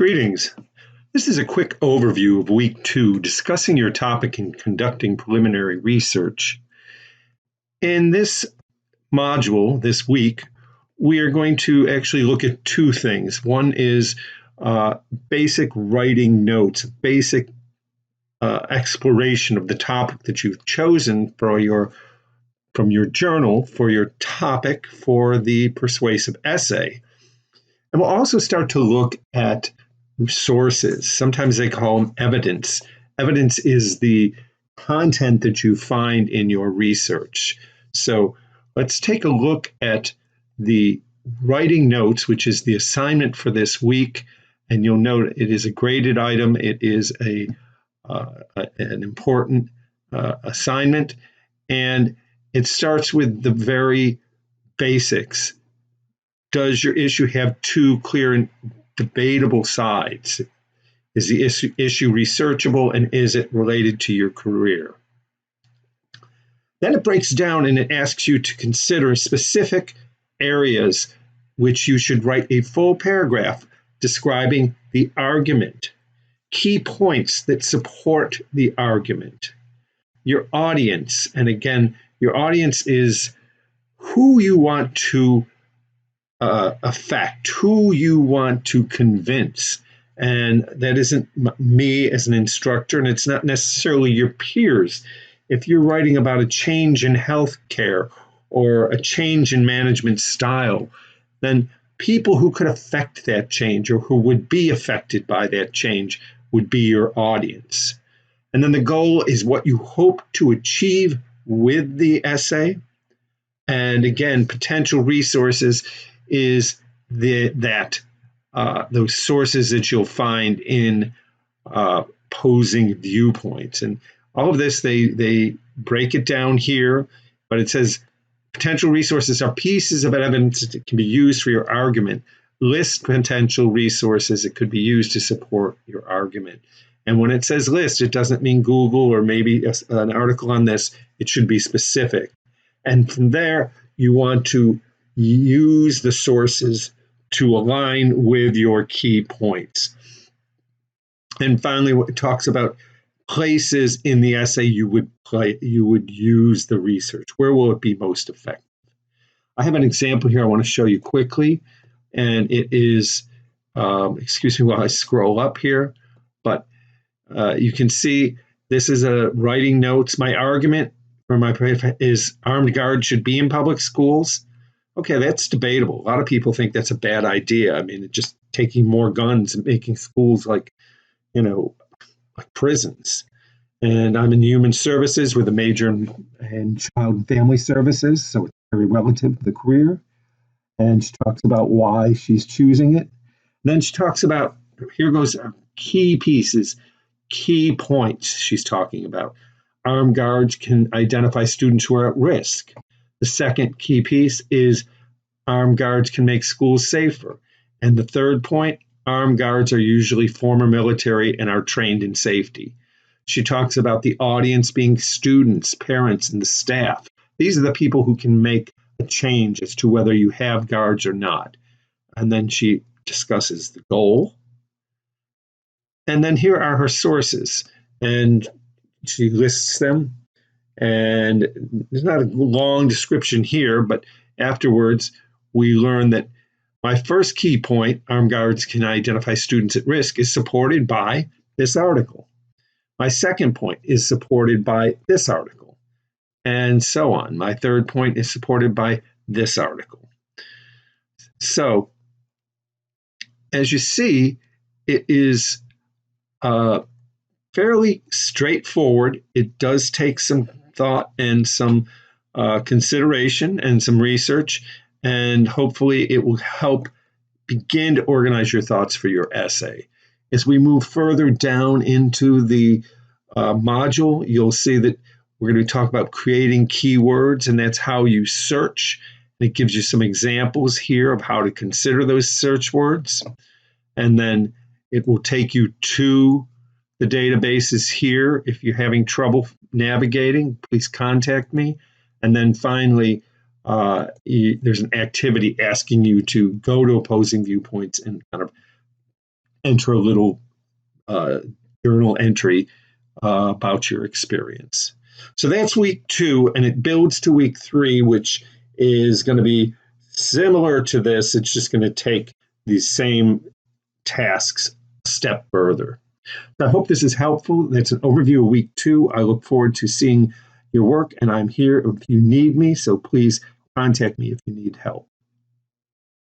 Greetings. This is a quick overview of Week 2, discussing your topic in conducting preliminary research. In this module this week, we are going to actually look at two things. One is basic writing notes, basic exploration of the topic that you've chosen from your journal for your topic for the persuasive essay. And we'll also start to look at sources. Sometimes they call them evidence. Evidence is the content that you find in your research. So let's take a look at the writing notes, which is the assignment for this week. And you'll note it is a graded item. It is an important assignment. And it starts with the very basics. Does your issue have two clear and debatable sides? Is the issue researchable, and is it related to your career? Then it breaks down and it asks you to consider specific areas which you should write a full paragraph describing the argument, key points that support the argument, your audience. And again, your audience is who you want to affect, who you want to convince. And that isn't me as an instructor, and it's not necessarily your peers. If you're writing about a change in healthcare or a change in management style, then people who could affect that change or who would be affected by that change would be your audience. And then the goal is what you hope to achieve with the essay. And again, potential resources is those sources that you'll find in opposing viewpoints. And all of this, they break it down here, but it says potential resources are pieces of evidence that can be used for your argument. List potential resources that could be used to support your argument. And when it says list, it doesn't mean Google or maybe an article on this. It should be specific. And from there, you want to use the sources to align with your key points. And finally, it talks about places in the essay you would use the research. Where will it be most effective? I have an example here I want to show you quickly, and it is, excuse me while I scroll up here, but you can see this is a writing notes. My argument for my paper is armed guards should be in public schools. Okay, that's debatable. A lot of people think that's a bad idea. I mean, just taking more guns and making schools like prisons. And I'm in human services with a major in child and family services, so it's very relative to the career. And she talks about why she's choosing it. And then she talks about, here goes key pieces, key points she's talking about. Armed guards can identify students who are at risk. The second key piece is armed guards can make schools safer. And the third point, armed guards are usually former military and are trained in safety. She talks about the audience being students, parents, and the staff. These are the people who can make a change as to whether you have guards or not. And then she discusses the goal. And then here are her sources. And she lists them. And there's not a long description here, but afterwards we learn that my first key point, armed guards can identify students at risk, is supported by this article. My second point is supported by this article, and so on. My third point is supported by this article. So, as you see, it is fairly straightforward. It does take some thought and some consideration and some research, and hopefully it will help begin to organize your thoughts for your essay. As we move further down into the module, you'll see that we're going to talk about creating keywords, and that's how you search. And it gives you some examples here of how to consider those search words. And then it will take you to the databases here. If you're having trouble navigating, please contact me. And then finally, there's an activity asking you to go to opposing viewpoints and kind of enter a little journal entry about your experience. So that's week 2, and it builds to week 3, which is going to be similar to this. It's just going to take these same tasks a step further. So I hope this is helpful. That's an overview of week 2. I look forward to seeing your work, and I'm here if you need me, so please contact me if you need help.